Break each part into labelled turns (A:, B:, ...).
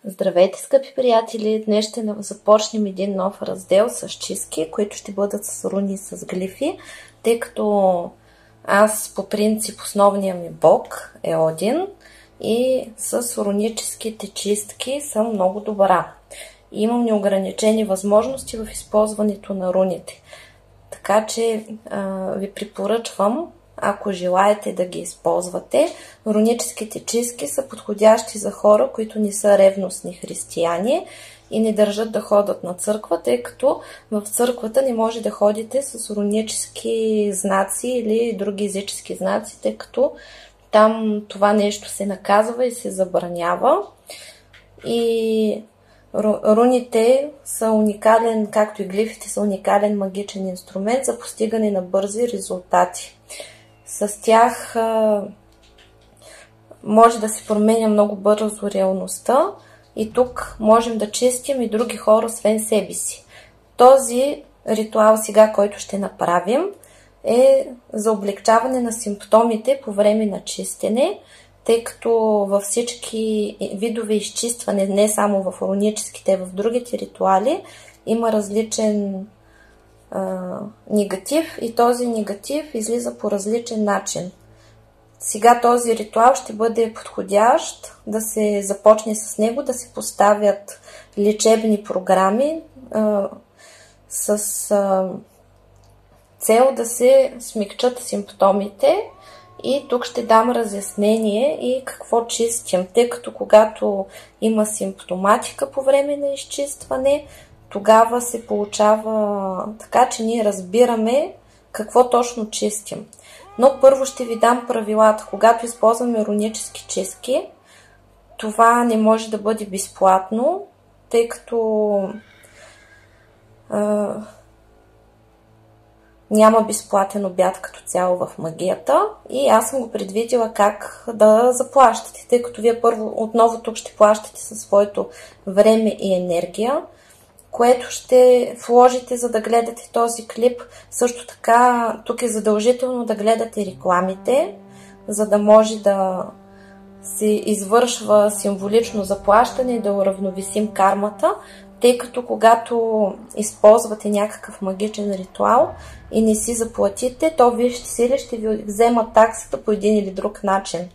A: Здравейте, скъпи приятели! Днес ще започнем един нов раздел с чистки, които ще бъдат с руни и с глифи, тъй като аз по принцип основният ми бог е Один и с руническите чистки съм много добра. И имам неограничени възможности в използването на руните. Така че ви препоръчвам, ако желаете да ги използвате. Руническите чистки са подходящи за хора, които не са ревностни християни и не държат да ходят на църква, тъй като в църквата не може да ходите с рунически знаци или други езически знаци, тъй като там това нещо се наказва и се забранява. И руните са уникален, както и глифите са уникален магичен инструмент за постигане на бързи резултати. С тях може да се променя много бързо реалността и тук можем да чистим и други хора, освен себе си. Този ритуал сега, който ще направим, е за облегчаване на симптомите по време на чистене, тъй като във всички видове изчистване, не само в руническите, в другите ритуали, има различен негатив и този негатив излиза по различен начин. Сега този ритуал ще бъде подходящ да се започне с него, да се поставят лечебни програми с цел да се смекчат симптомите. И тук ще дам разяснение и какво чистим, тъй като когато има симптоматика по време на изчистване, тогава се получава така, че ние разбираме какво точно чистим. Но първо ще ви дам правилата. Когато използваме рунически чистки, това не може да бъде безплатно, тъй като няма безплатен обяд като цяло в магията и аз съм го предвидила как да заплащате, тъй като вие първо отново тук ще плащате със своето време и енергия, което ще вложите, за да гледате този клип. Също така тук е задължително да гледате рекламите, за да може да се извършва символично заплащане и да уравновесим кармата, тъй като когато използвате някакъв магичен ритуал и не си заплатите, то висшите сили ще ви вземат таксата по един или друг начин.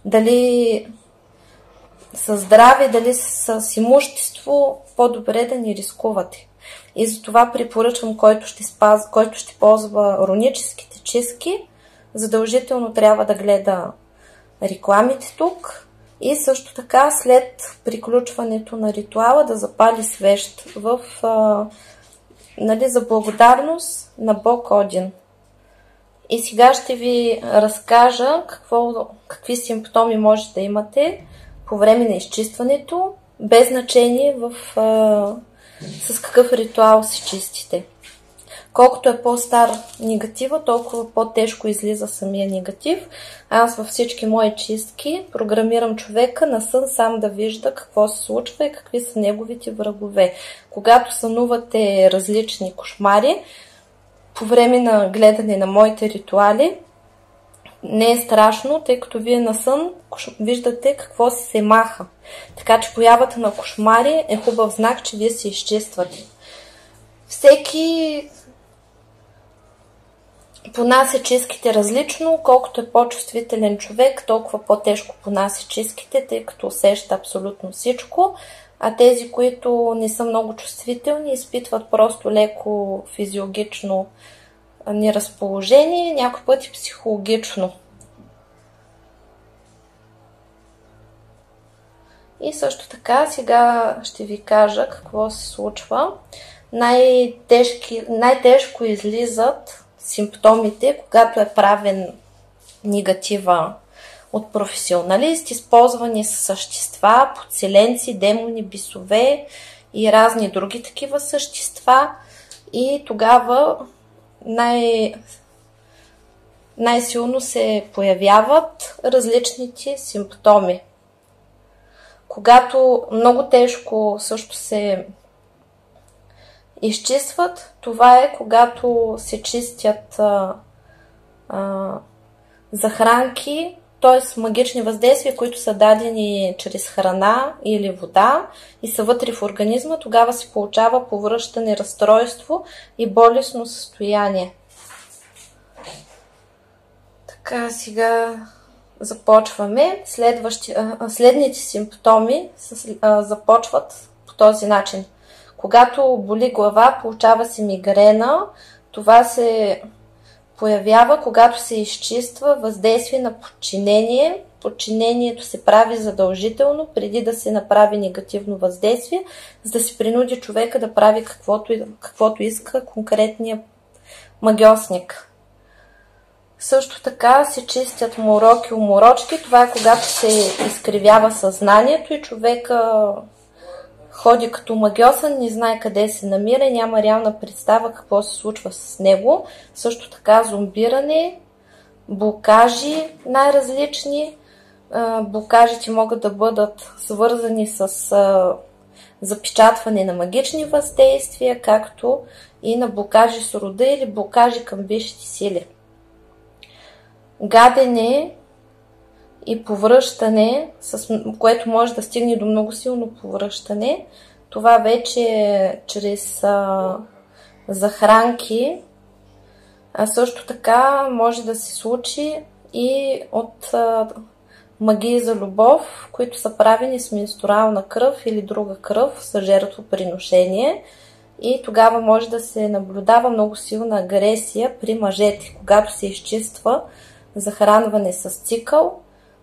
A: Дали със здраве, дали с имущество, по-добре да не рискувате. И затова препоръчвам, който ще ползва руническите чистки, задължително трябва да гледа рекламите тук и също така след приключването на ритуала да запали свещ за благодарност на Бог Один. И сега ще ви разкажа какви симптоми може да имате по време на изчистването, без значение с какъв ритуал се чистите. Колкото е по-стар негатива, толкова по-тежко излиза самия негатив. Аз във всички мои чистки програмирам човека на сън сам да вижда какво се случва и какви са неговите врагове. Когато сънувате различни кошмари, по време на гледане на моите ритуали, не е страшно, тъй като вие на сън виждате какво се маха. Така че появата на кошмари е хубав знак, че вие се изчиствате. Всеки понася чистките различно, колкото е по-чувствителен човек, толкова по-тежко понася чистките, тъй като усеща абсолютно всичко, а тези, които не са много чувствителни, изпитват просто леко физиологично неразположение, някой път и психологично. И също така сега ще ви кажа какво се случва. Най-тежко излизат симптомите, когато е правен негатива от професионалист, използвани са същества, подселенци, демони, бисове и разни други такива същества. И тогава най-силно се появяват различните симптоми. Когато много тежко също се изчистват, това е когато се чистят захранки т.е. магични въздействия, които са дадени чрез храна или вода и са вътре в организма, тогава се получава повръщане, разстройство и болестно състояние. Така, сега започваме. Следните симптоми започват по този начин. Когато боли глава, получава се мигрена. Това се появява, когато се изчиства въздействие на подчинение. Подчинението се прави задължително, преди да се направи негативно въздействие, за да се принуди човека да прави каквото иска конкретния магьосник. Също така се чистят мороки, уморочки. Това е когато се изкривява съзнанието и човека ходи като магьосан, не знае къде се намира, няма реална представа какво се случва с него. Също така зомбиране, блокажи най-различни. Блокажите могат да бъдат свързани с запечатване на магични въздействия, както и на блокажи с рода или блокажи към висшите сили. Гадене и повръщане, с което може да стигне до много силно повръщане. Това вече е чрез захранки. Също така може да се случи и от магии за любов, които са правени с менструална кръв или друга кръв за жертвоприношение. И тогава може да се наблюдава много силна агресия при мъжете, когато се изчиства захранване с цикъл.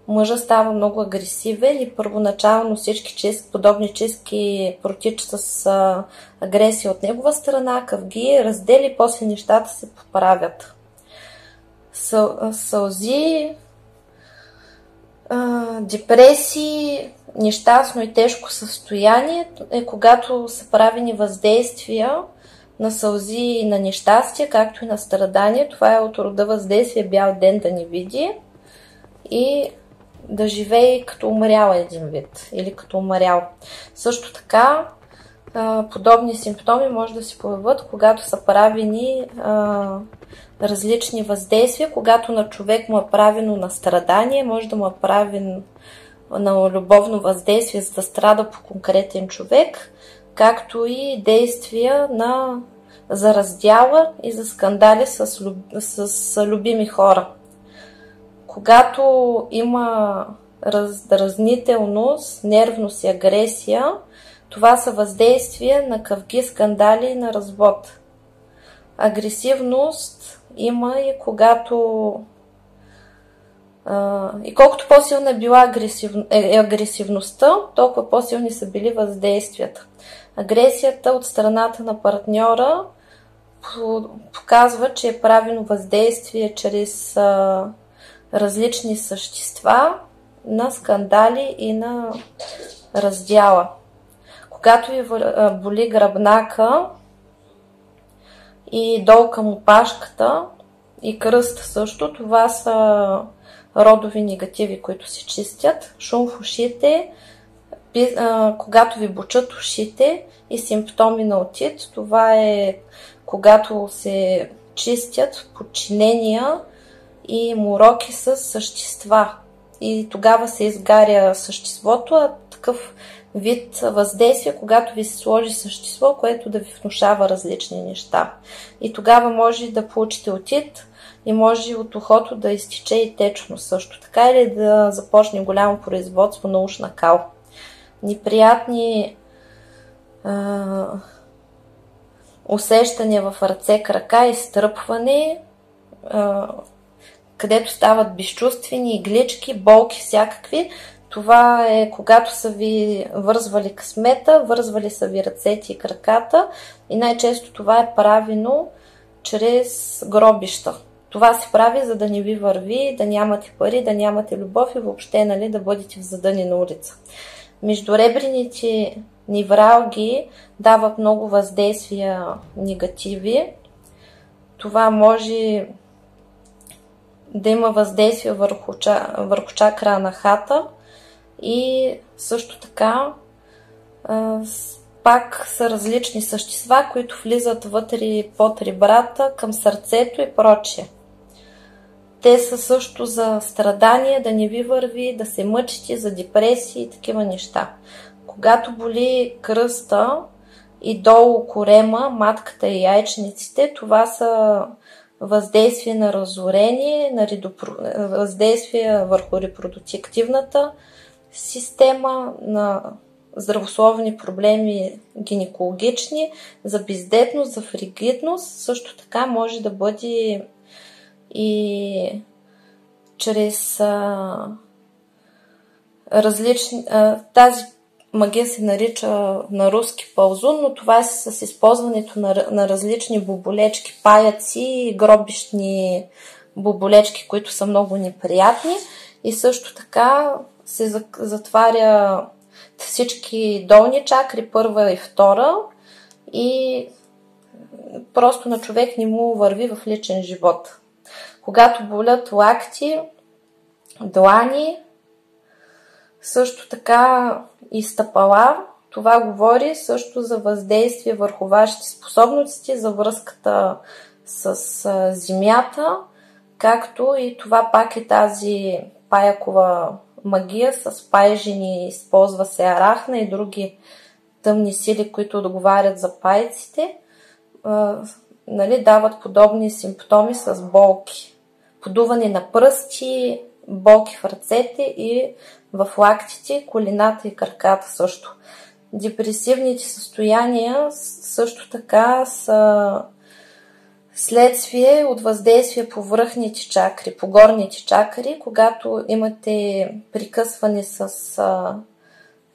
A: Мъжът става много агресивен и първоначално всички подобни чистки протичат с агресия от негова страна, къвги, раздели, после нещата се поправят. Сълзи, депресии, нещастно и тежко състояние е когато са правени въздействия на сълзи и на нещастие, както и на страдание. Това е от рода въздействие бял ден да не види и да живее като умрял един вид или като умрял. Също така подобни симптоми може да се появят, когато са правени различни въздействия, когато на човек му е правено на страдание, може да му е правено на любовно въздействие, за да страда по конкретен човек, както и действия за раздяла и за скандали с любими хора. Когато има раздразнителност, нервност и агресия, това са въздействия на къвги, скандали и на развод. Агресивност има и когато и колкото по-силна е била агресивността, толкова по-силни са били въздействията. Агресията от страната на партньора показва, че е правено въздействие чрез различни същества на скандали и на раздяла. Когато ви боли гръбнака и долу към опашката и кръст също, това са родови негативи, които се чистят. Шум в ушите, когато ви бучат ушите и симптоми на отит, това е когато се чистят подчинения и мороки с същества. И тогава се изгаря съществото, а такъв вид въздействие, когато ви се сложи същество, което да ви внушава различни неща. И тогава може да получите отит и може от ухото да изтече и течно също така, или да започне голямо производство на ушна кал. Неприятни усещания в ръце, крака, изтръпване, където стават безчувствени, иглички, болки всякакви. Това е когато са ви вързвали късмета, вързвали са ви ръцете и краката и най-често това е правено чрез гробища. Това се прави, за да не ви върви, да нямате пари, да нямате любов и въобще да бъдете в задънена улица. Междуребрените невралгии дават много въздействия негативи. Това може да има въздействие върху чакра анахата и също така пак са различни същества, които влизат вътре под ребрата към сърцето и прочее. Те са също за страдания, да не ви върви, да се мъчите, за депресии и такива неща. Когато боли кръста и долу корема, матката и яйчниците, това са въздействие на разорение, въздействие върху репродуктивната система, на здравословни проблеми гинекологични, за бездетност, за фригидност. Също така може да бъде и чрез различни... Тази магия се нарича на руски пълзун, но това е с използването на различни боболечки, паяци и гробищни боболечки, които са много неприятни. И също така се затваря всички долни чакри, първа и втора, и просто на човек не му върви в личен живот. Когато болят лакти, длани, също така и стъпала, това говори също за въздействие върху вашите способности, за връзката с земята, както и това пак е тази паякова магия с паежини, използва се арахна и други тъмни сили, които договарят за пайците, дават подобни симптоми с болки. Подуване на пръсти, болки в ръцете и в лактите, колената и краката също. Депресивните състояния също така са следствие от въздействие по връхните чакри, по горните чакри, когато имате прикъсване с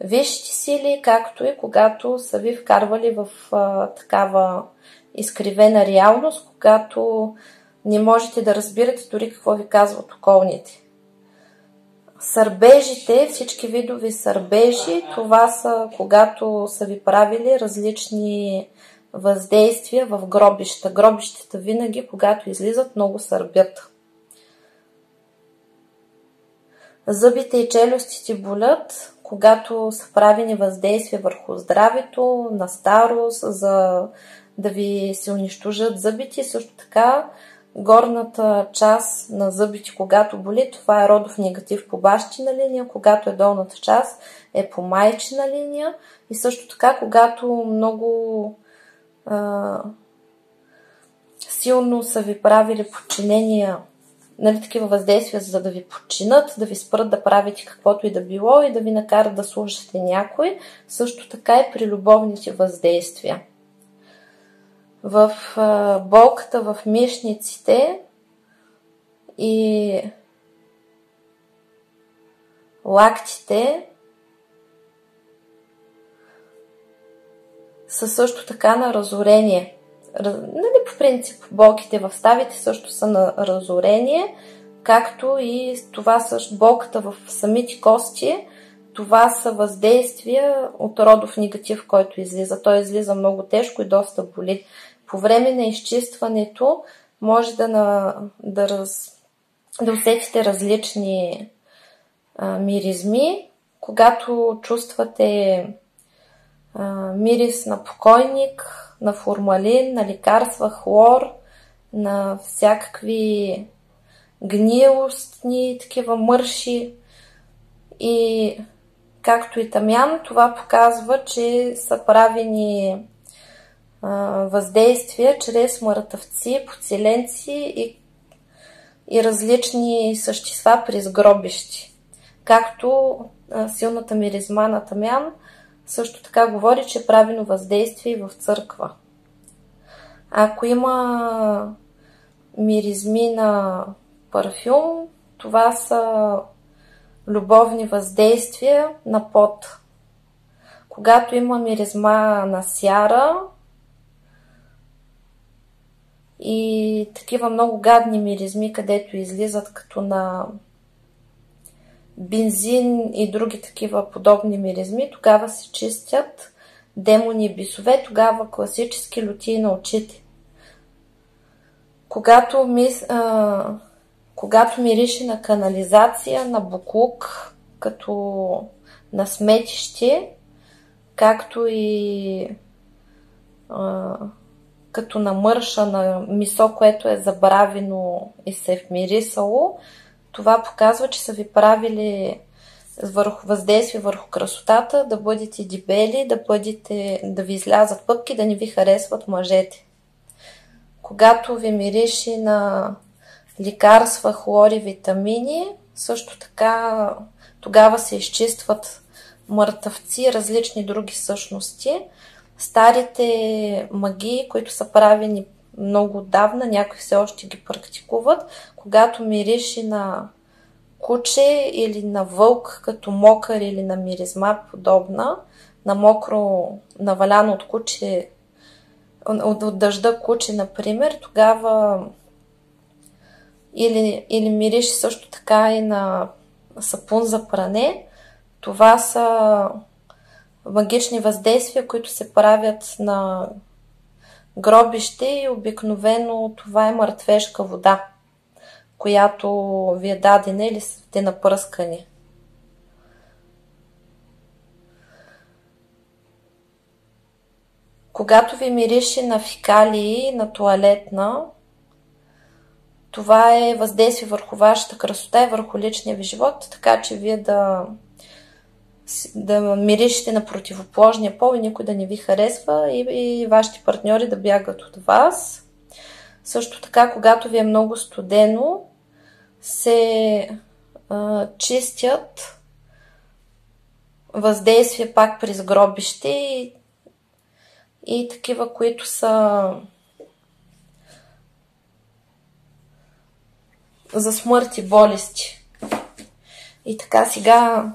A: висшите сили, както и когато са ви вкарвали в такава изкривена реалност, когато не можете да разбирате дори какво ви казват околните. Сърбежите, всички видови сърбежи, това са когато са ви правили различни въздействия в гробища. Гробищата винаги, когато излизат, много сърбят. Зъбите и челюстите болят, когато са правени въздействия върху здравето, на старост, за да ви се унищожат зъбите. Също така, горната част на зъбите, когато боли, това е родов негатив по бащина линия, когато е долната част, е по майчина линия. И също така, когато много силно са ви правили подчинения, такива въздействия, за да ви подчинят, да ви спрат да правите каквото и да било и да ви накарат да слушате някой. Също така и при любовните въздействия. В болката в мишниците и лактите са също така на разорение. По принцип, болките в ставите също са на разорение, както и това също болката в самите кости. Това са въздействия от родов негатив, който излиза. Той излиза много тежко и доста боли. По време на изчистването може да усетите различни миризми. Когато чувствате мирис на покойник, на формалин, на лекарства, хлор, на всякакви гнилостни такива мърши и както и тамян, това показва, че са правени въздействия чрез мъртъвци, подселенци и различни същества при сгробищи. Както силната миризма на тамян също така говори, че е правено въздействие в църква. Ако има миризми на парфюм, това са любовни въздействия на пот. Когато има миризма на сяра и такива много гадни миризми, където излизат като на бензин и други такива подобни миризми, тогава се чистят демони и бисове, тогава класически лютии на очите. Когато мирише на канализация, на буклук, като на сметище, както и като намърша на месо, което е забравено и се е вмирисало, това показва, че са ви правили въздействие върху красотата, да бъдете дебели, да ви излязат пъпки, да не ви харесват мъжете. Когато ви мирише на лекарства, хлори, витамини, също така тогава се изчистват мъртъвци, различни други същности. Старите магии, които са правени много отдавна, някои все още ги практикуват, когато мирише на куче или на вълк, като мокър или на миризма подобна, на мокро, наваляно от куче, от дъжда куче, например, тогава или мирише също така и на сапун за пране. Това са магични въздействия, които се правят на гробище и обикновено това е мъртвешка вода, която ви е дадена или сте напръскани. Когато ви мирише на фекалии, на тоалетна, това е въздействие върху вашата красота и върху личния ви живот, така че вие да миришете на противоположния пол и никой да не ви харесва и вашите партньори да бягат от вас. Също така, когато ви е много студено, се чистят въздействия пак през гробище и такива, които са за смърт и болести. И така, сега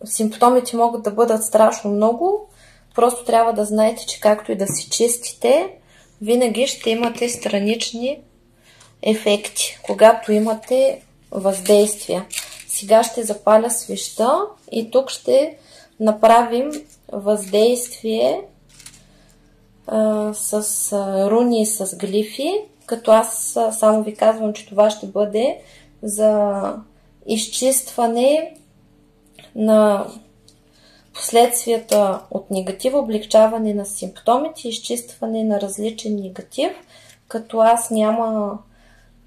A: симптомите могат да бъдат страшно много. Просто трябва да знаете, че както и да се чистите, винаги ще имате странични ефекти, когато имате въздействия. Сега ще запаля свеща и тук ще направим въздействие с руни и с глифи, като аз само ви казвам, че това ще бъде за изчистване на последствията от негатива, облегчаване на симптомите, изчистване на различен негатив, като аз няма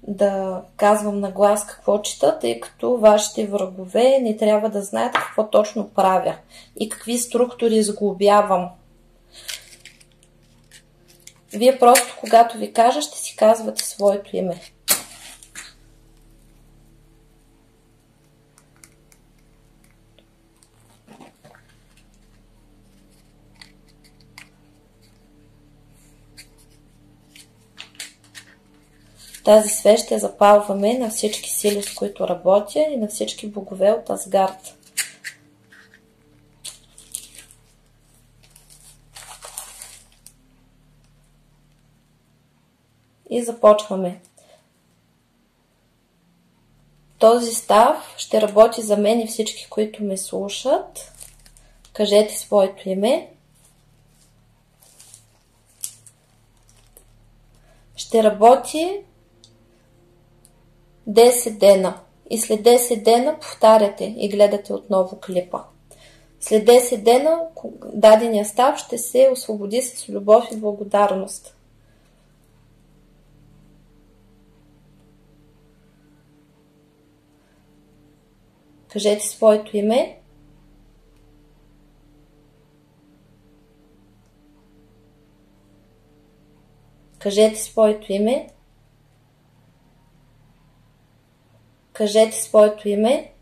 A: да казвам на глас какво чета, тъй като вашите врагове не трябва да знаят какво точно правя и какви структури сглобявам. Вие просто, когато ви кажа, ще си казвате своето име. Тази свещ я запалваме на всички сили, с които работя и на всички богове от Асгард. И започваме. Този став ще работи за мен и всички, които ме слушат. Кажете своето име. Ще работи 10 дена. И след 10 дена повтаряте и гледате отново клипа. След 10 дена дадения став ще се освободи с любов и благодарност. Кажете своето име. Кажете своето име. Кажете своето име.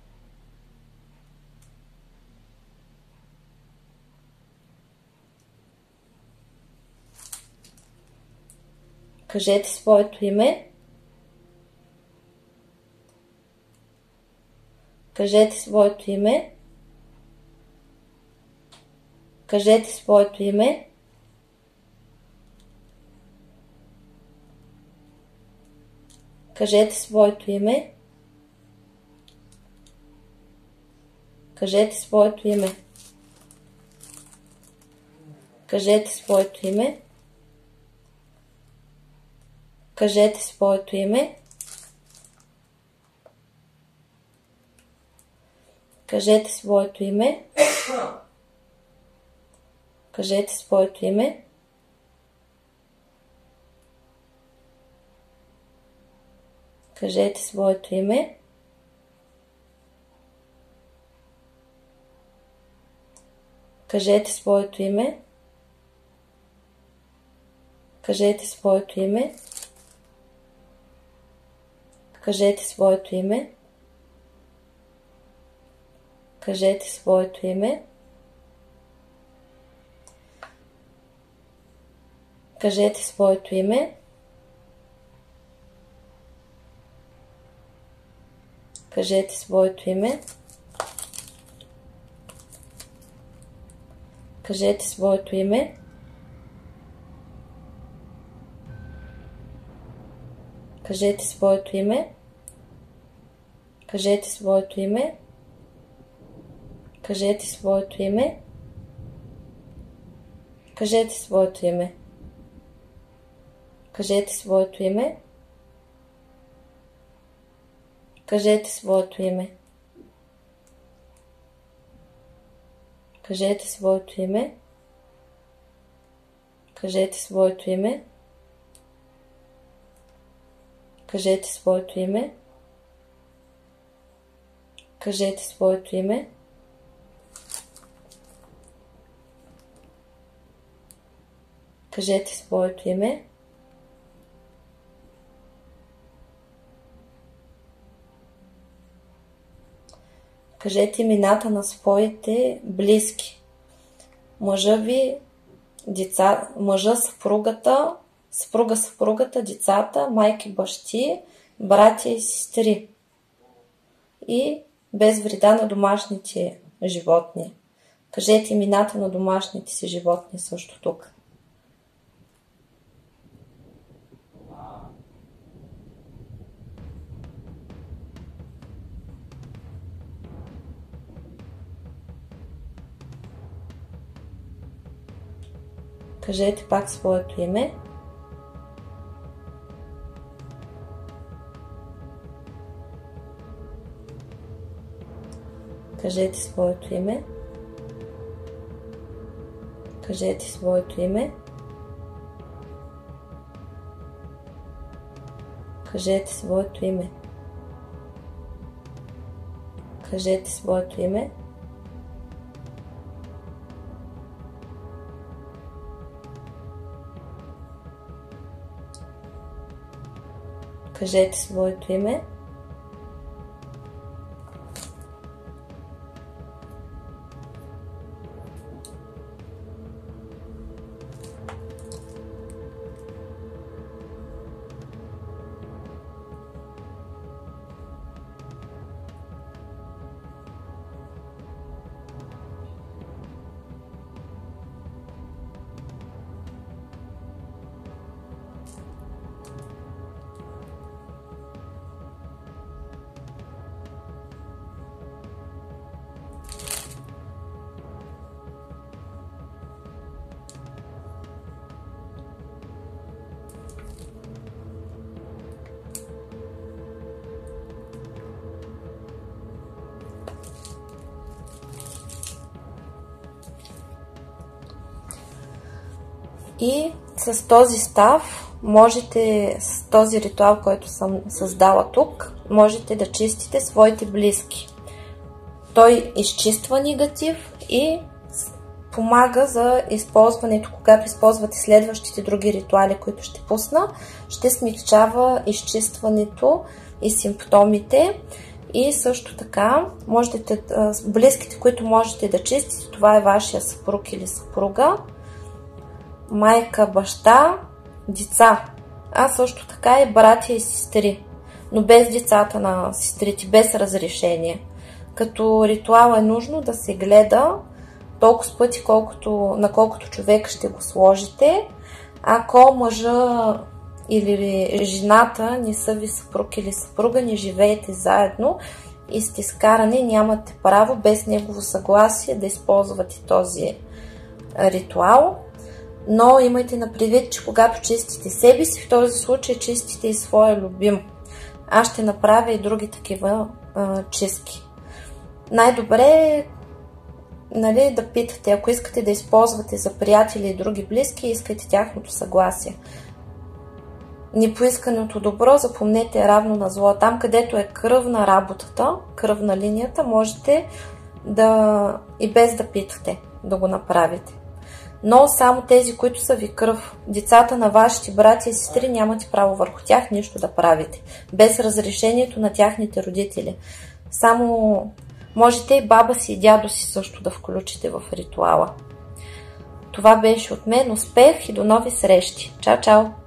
A: Кажете своето име. Кажете своето име. Кажете своето име. Кажете своето име. Кажете своето име. Кажете своето име. Кажете своето име. Кажете своето име. Кажете своето име. Кажете своето име. Кажете своето име. Кажете своето име. Кажете своето име. Кажете своето име. Кажете своето име. Кажете своето име. Кажете своето име. Кажете своето име. Кажете своето име. Кажете своето име. Кажете своето име. Кажете своето име. Кажете своето име. Кажете своето име. Кажете своето име. Кажете своето име. Кажете своето име. Кажете своето име. Кажете имената на своите близки. Мъжа ви, деца, мъжа, съпругата, съпругата, децата, майки, бащи, братя и сестри. И без вреда на домашните животни. Кажете имената на домашните си животни също тук. Кажете пак своето име. Кажете своето име. Кажете своето име. Кажете своето име. Кажете своето име. Кажете своето име. И с този став можете, с този ритуал, който съм създала тук, можете да чистите своите близки. Той изчиства негатив и помага за използването, когато използвате следващите други ритуали, които ще пусна, ще смягчава изчистването и симптомите. И също така, можете, близките, които можете да чистите, това е вашия съпруг или съпруга, майка, баща, деца, а също така и братя и сестри, но без децата на сестрите, без разрешение. Като ритуал е нужно да се гледа толкова пъти, на колкото човек ще го сложите. Ако мъжа или жената не са ви съпруг или съпруга, не живеете заедно и сте скарани, нямате право без негово съгласие да използвате този ритуал. Но имайте на предвид, че когато чистите себе си, в този случай чистите и своя любим. Аз ще направя и други такива чистки. Най-добре е, нали, да питате, ако искате да използвате за приятели и други близки, искайте тяхното съгласие. непоисканото добро, запомнете, е равно на зло. Там, където е кръвна работата, кръвна линията, можете да и без да питате да го направите. Но само тези, които са ви кръв, децата на вашите братя и сестри, нямате право върху тях нищо да правите, без разрешението на тяхните родители. Само можете и баба си и дядо си също да включите в ритуала. Това беше от мен. Успех и до нови срещи. Чао, чао!